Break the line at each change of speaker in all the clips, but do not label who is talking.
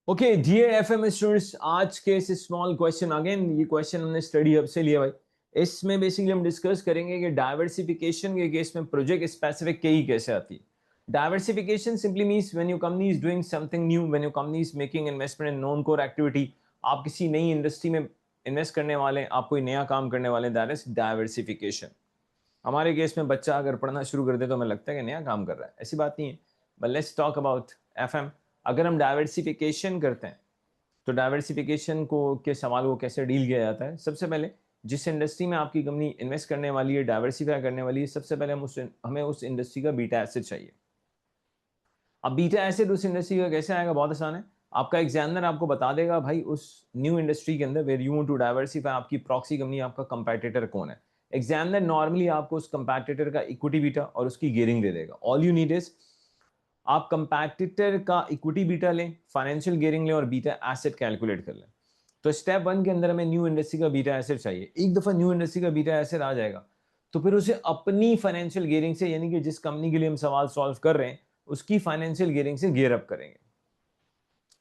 Okay dear FM students, आज के इस स्मॉल क्वेश्चन अगेन, ये क्वेश्चन हमने स्टडी हब से लिया भाई। इसमें बेसिकली हम डिस्कस करेंगे कि डाइवर्सिफिकेशन के केस में प्रोजेक्ट स्पेसिफिक की कैसे आती है। Diversification simply means when your company is doing something new, when your company is making investment in non core activity. आप किसी नई इंडस्ट्री में इन्वेस्ट करने वाले हैं, आप कोई नया काम करने वाले हैं, दैट इज डाइवर्सिफिकेशन। हमारे केस में बच्चा अगर पढ़ना शुरू कर दे तो हमें लगता है कि नया काम कर रहा है, ऐसी बात नहीं है। But let's talk about FM. अगर हम डाइवर्सिफिकेशन करते हैं तो डाइवर्सिफिकेशन को के सवाल को कैसे डील किया जाता है। सबसे पहले जिस इंडस्ट्री में आपकी कंपनी इन्वेस्ट करने वाली है, डाइवर्सिफाई करने वाली है, सबसे पहले हमें उस इंडस्ट्री का बीटा एसेट चाहिए। अब बीटा एसेट उस इंडस्ट्री का कैसे आएगा, बहुत आसान है। आपका एग्जामिनर आपको बता देगा भाई उस न्यू इंडस्ट्री के अंदर where you want to diversify आपकी प्रॉक्सी कंपनी, आपका कंपेटिटर कौन है। एग्जामिनर नॉर्मली आपको उस कंपेटिटर का इक्विटी बीटा और उसकी गियरिंग दे देगा। ऑल यू नीड इज आप कंपैटिटर का इक्विटी बीटा लें, फाइनेंशियल गियरिंग लें और बीटा एसेट कैलकुलेट कर लें। तो स्टेप वन के अंदर हमें न्यू इंडस्ट्री का बीटा एसेट चाहिए। एक दफा न्यू इंडस्ट्री का बीटा एसेट आ जाएगा तो फिर उसे अपनी फाइनेंशियल गियरिंग से, यानी कि जिस कंपनी के लिए हम सवाल सॉल्व कर रहे हैं उसकी फाइनेंशियल गियरिंग से गियर अप करेंगे।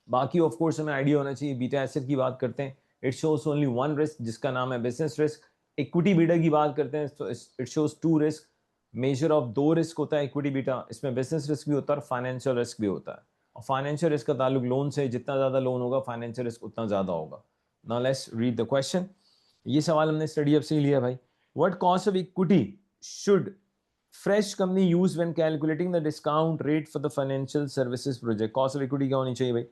बाकी ऑफ कोर्स हमें आइडिया होना चाहिए। बीटा एसेट की बात करते हैं, it shows only one risk जिसका नाम है बिजनेस रिस्क। इक्विटी बीटा की बात करते हैं तो it shows two risk. Measure of दो रिस्क होता है इक्विटी बीटा, इसमें बिजनेस रिस्क भी होता है और फाइनेंशियल रिस्क भी होता है। और फाइनेंशियल रिस्क का ताल्लुक लोन से, जितना ज्यादा लोन होगा फाइनेंशियल रिस्क उतना ज्यादा होगा। Now let's read the question. ये सवाल हमने स्टडी अब से ही लिया भाई। What cost of equity should fresh company use when calculating the discount rate for the financial services project. Cost of equity क्या होनी चाहिए भाई।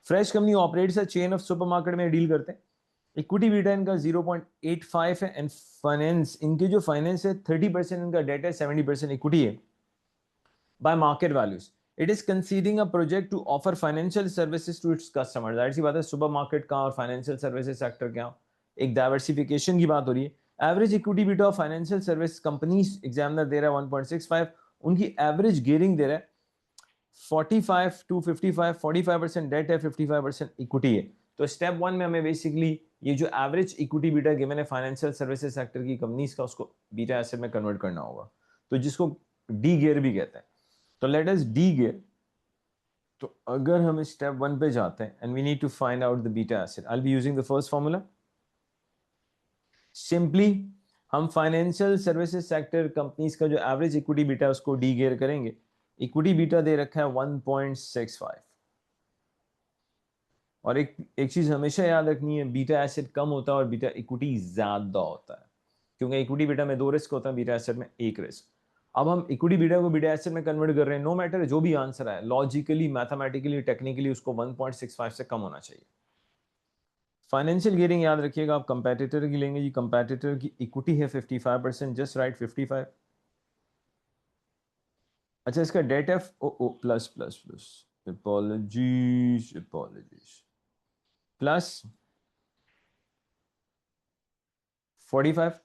Fresh company operates a chain of supermarket में डील करते हैं। इक्विटी बीटा इनका 0.85 है and finance, इनके जो फाइनेंस है 30% इनका डेट है, 70% इक्विटी है by market values. It is considering a project to offer financial services to its customer. जाहिर सी बात है सुपर मार्केट का और फाइनेंशियल सर्विसेज सेक्टर का एक डाइवर्सिफिकेशन की बात हो रही है। Average equity beta of financial service companies examiner दे रहा है 1.65, उनकी एवरेज गियरिंग दे रहा है 45 टू 55, 45% डेट है, 55% इक्विटी है। तो स्टेप वन में हमें बेसिकली ये जो एवरेज इक्विटी बीटा गिवन है फाइनेंशियल सर्विसेज सेक्टर की कंपनीज का, उसको बीटा एसेट में कन्वर्ट करना होगा, तो जिसको डी गियर भी कहते हैं। तो लेट अस डी गियर। तो अगर हम स्टेप वन पे जाते हैं and we need to find out the beta asset, I will be using the first formula. Simply हम फाइनेंशियल सर्विसेज सेक्टर कंपनीज का जो एवरेज इक्विटी बीटा है उसको डी गियर करेंगे। इक्विटी बीटा दे रखा है 1.65। और एक चीज हमेशा याद रखनी है, बीटा एसेट कम होता है और बीटा इक्विटी ज्यादा होता है, क्योंकि इक्विटी बीटा में दो रिस्क होता है, बीटा एसेट में एक रिस्क। अब हम इक्विटी बीटा को बीटा एसेट में कन्वर्ट कर रहे हैं, नो मैटर जो भी आंसर है, लॉजिकली मैथमेटिकली टेक्निकली उसको 1.65 से कम होना चाहिए। फाइनेंशियल गियरिंग याद रखिएगा, आप कंपेटिटर की लेंगे जी, कंपेटिटर की इक्विटी है 55%, जस्ट राइट 55। अच्छा इसका डेट है O O plus plus plus, apologies apologies, plus 45।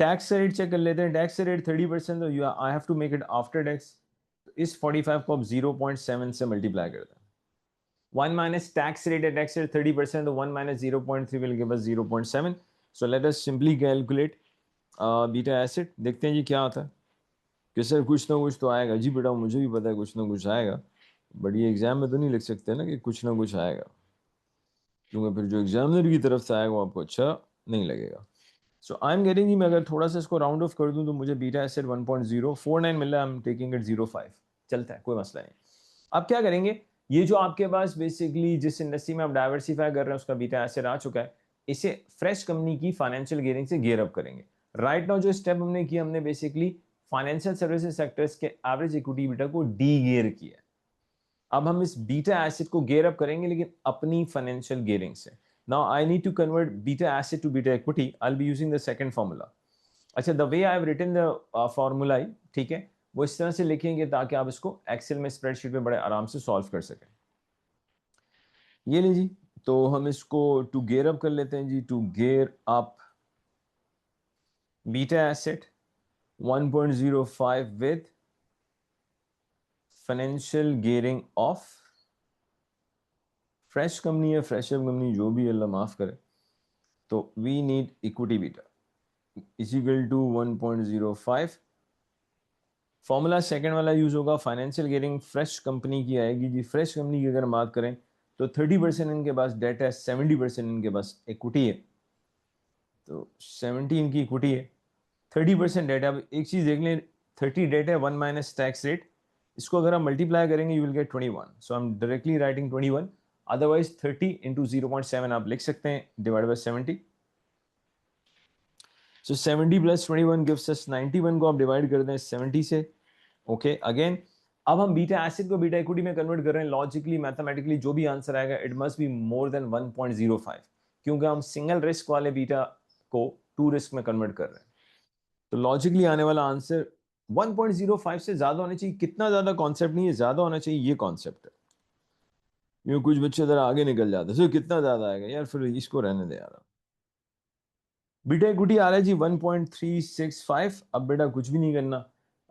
Tax rate check कर लेते हैं, टैक्स रेट 30%, तो you I have to make it after tax. तो इस 45 को आप 0.7 से मल्टीप्लाई करते हैं। 1 माइनस टैक्स रेट है, टैक्स रेट 30%, तो 1 minus 0.3 will give us 0.7। So let us simply calculate beta acid. देखते हैं जी क्या आता है। कि सर कुछ ना कुछ तो आएगा जी बेटा, मुझे भी पता है कुछ ना कुछ आएगा, बट ये एग्जाम में तो नहीं लिख सकते ना कि कुछ ना कुछ आएगा, क्योंकि फिर जो एग्जामिनर की तरफ से आएगा वो आपको अच्छा नहीं लगेगा। सो आई एम गेटिंग, मैं अगर थोड़ा सा इसको राउंड ऑफ कर दूं तो मुझे बीटा एसिड 1.049 मिल रहा है। आई एम टेकिंग इट 0.5, चलता है, कोई मसला नहीं। अब क्या करेंगे, ये जो आपके पास बेसिकली जिस इंडस्ट्री में आप डाइवर्सिफाई कर रहे हैं उसका बीटा एसिड आ चुका है, इसे फ्रेश कंपनी की फाइनेंशियल गियरिंग से गियर अप करेंगे। राइट नाउ जो स्टेप हमने किया, हमने बेसिकली फाइनेंशियल सर्विसेज सेक्टर्स के एवरेज इक्विटी बीटा को डी गियर किया। अब हम इस बीटा एसिड को गियर अप करेंगे लेकिन अपनी फाइनेंशियल गियरिंग से। Now I need to convert beta asset to beta equity, I will be using the second formula. अच्छा, the way I have written the formula, ठीक है, वो इस तरह से लिखेंगे ताकि आप इसको एक्सेल में स्प्रेडशीट में बड़े आराम से सॉल्व कर सकें। ये ले जी, तो हम इसको टू गेयर अप कर लेते हैं जी। To gear up beta asset 1.05 with financial gearing of fresh company है, फ्रेशर कंपनी जो भी, अल्लाह माफ करे, तो we need equity beta is equal to 1.05। Formula second वाला यूज होगा, फाइनेंशियल गियरिंग फ्रेश कंपनी की आएगी जी। फ्रेश कंपनी की अगर बात करें तो 30% इनके पास डेट है, 70% इनके पास इक्विटी है। तो 70 इनकी इक्विटी है, 30% डेट है। अब एक चीज देख लें, 30 डेट है, 1 माइनस टैक्स रेट, इसको अगर हम मल्टीप्लाई करेंगे you will gate 21। So I am directly writing 21, otherwise 30 into 0.7 आप लिख सकते हैं divide by 70। So 70 plus 21 gives us 91 को आप डिवाइड कर दें 70 से। ओके अगेन अब हम बीटा एसिड को बीटा इक्विटी में कन्वर्ट कर रहे हैं। लॉजिकली मैथमेटिकली जो भी आंसर आएगा it must be more than 1.05, क्योंकि हम सिंगल रिस्क वाले बीटा को 2 रिस्क में कन्वर्ट कर रहे हैं। तो लॉजिकली आने वाला आंसर 1.05 से ज्यादा होना चाहिए। कितना ज्यादा कॉन्सेप्ट नहीं है, ज्यादा होना चाहिए, ये कॉन्सेप्ट है। यूं कुछ बच्चे जरा आगे निकल जाते हैं, कितना ज्यादा आएगा यार, फिर इसको रहने दे यार। बीटा इक्विटी आ रहा है जी 1.365। अब बेटा कुछ भी नहीं करना,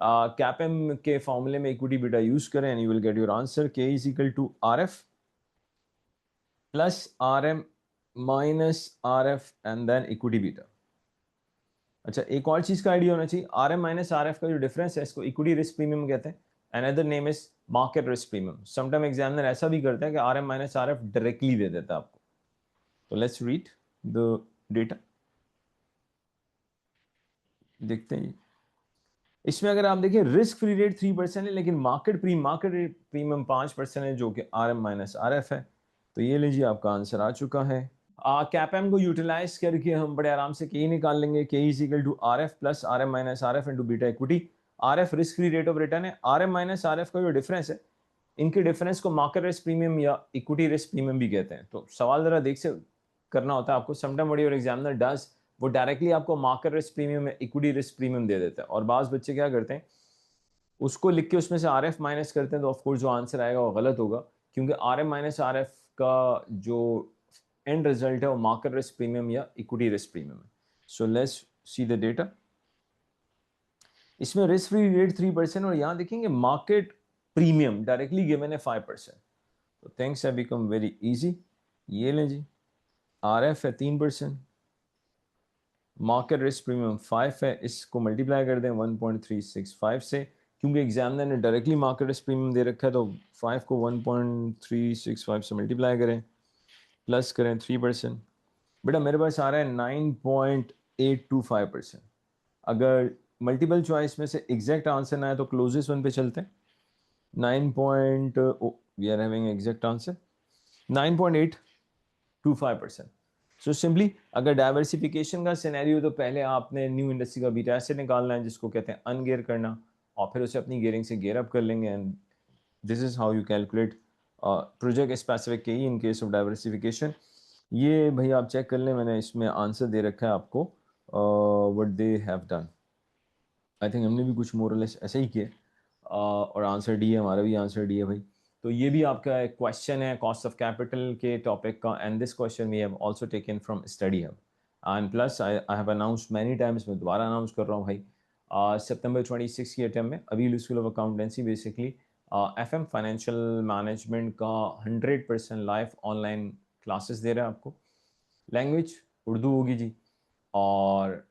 कैपएम के फॉर्मूले में इक्विटी बीटा यूज करें and you will get your answer. K is equal to R F plus R M minus R F and then equity beta. अच्छा एक और चीज का आइडिया होना चाहिए, R M minus R F का जो डिफरेंस है इसको इक्विटी रिस्क प्रीमियम कहते हैं। Another name is market risk premium. Sometime examiner ऐसा भी करता है कि R M minus R F directly दे देता है आपको। तो लेट्स रीड द डेटा, देखते हैं। इसमें अगर आप देखिए रिस्क फ्री रेट 3% है, लेकिन मार्केट प्रीमियम 5% है, जो कि R M minus R F है। तो ये लीजिए आपका आंसर आ चुका है। कैपएम को यूटिलाइज करके हम बड़े आराम से के निकाल लेंगे। K is equal to R F plus R M minus R F into beta equity. R F risk free rate of return है, R M minus R F का जो डिफरेंस है, इनके डिफरेंस को मार्केट रिस्क प्रीमियम या equity risk premium भी कहते हैं। तो सवाल जरा देख से करना होता है आपको। Sometime what your examiner does, वो डायरेक्टली आपको मार्केट रिस्क प्रीमियम या इक्विटी रिस्क प्रीमियम दे देता है। और बाज बच्चे क्या करते हैं, उसको लिख के उसमें से आर एफ माइनस करते हैं, तो ऑफकोर्स जो आंसर आएगा वो गलत होगा, क्योंकि R M minus R F का जो एंड रिजल्ट है वो मार्केट रिस्क प्रीमियम या इक्विटी रिस्क प्रीमियम है। So let's see the data. इसमें रिस्क फ्री रेट 3% और यहां देखेंगे मार्केट प्रीमियम डायरेक्टली गिवन है 5%। तो things have become very easy. ये लें जी, आर एफ है 3%, मार्केट रिस्क प्रीमियम 5 है, इसको मल्टीप्लाई कर दें 1.365 से, क्योंकि एग्जामिनर ने डायरेक्टली मार्केट रिस्क प्रीमियम दे रखा है, तो 5 को 1.365 से मल्टीप्लाई करें, प्लस करें 3%। बेटा मेरे पास आ रहा है 9.825%। अगर मल्टीपल चॉइस में से एग्जैक्ट आंसर ना आए तो क्लोजेस्ट वन पे चलते हैं। 9 point, we are having exact answer 9.825%। So simply अगर डाइवर्सिफिकेशन का सिनेरियो, तो पहले आपने न्यू इंडस्ट्री का बीटा एसिड निकालना है, जिसको कहते हैं अनगेयर करना, और फिर उसे अपनी गेयरिंग से गेयर अप कर लेंगे। And this is how you calculate project specific के इन केस ऑफ डाइवर्सिफिकेशन। ये भाई आप चेक कर लें, मैंने इसमें आंसर दे रखा है आपको what they have done. I think हमने भी कुछ मोरलेस ऐसे ही किया, और आंसर डी है, हमारा भी आंसर डी है भाई। तो ये भी आपका एक क्वेश्चन है कॉस्ट ऑफ कैपिटल के टॉपिक का, and this question we have also taken from Study Hub. And plus I have announced many times, मैं दोबारा अनाउंस कर रहा हूँ भाई, सितंबर 26 की अटेम्प्ट में अवील school of accountancy basically F M financial management का 100% लाइव ऑनलाइन क्लासेस दे रहा है आपको। लैंग्वेज उर्दू होगी जी, और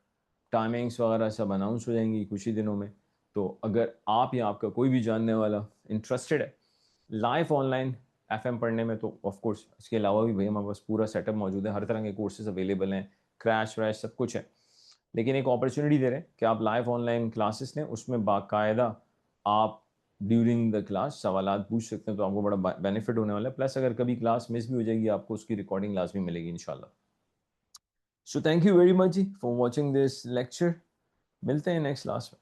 टाइमिंग्स वगैरह सब अनाउंस हो जाएंगी कुछ ही दिनों में। तो अगर आप या आपका कोई भी जानने वाला इंटरेस्टेड है लाइव ऑनलाइन एफएम पढ़ने में, तो ऑफ कोर्स इसके अलावा भी भैया हमारे पास पूरा सेटअप मौजूद है, हर तरह के कोर्सेज अवेलेबल हैं, क्रैश वैश सब कुछ है। लेकिन एक अपॉर्चुनिटी दे रहे हैं कि आप लाइव ऑनलाइन क्लासेस लें, उसमें बाकायदा आप ड्यूरिंग द क्लास सवालात पूछ सकते हैं, तो आपको बड़ा बेनिफिट होने वाला है। प्लस अगर कभी क्लास मिस भी हो जाएगी, आपको उसकी रिकॉर्डिंग लाजमी मिलेगी इंशाल्लाह। So thank you very much ji for watching this lecture. मिलते हैं नेक्स्ट क्लास में।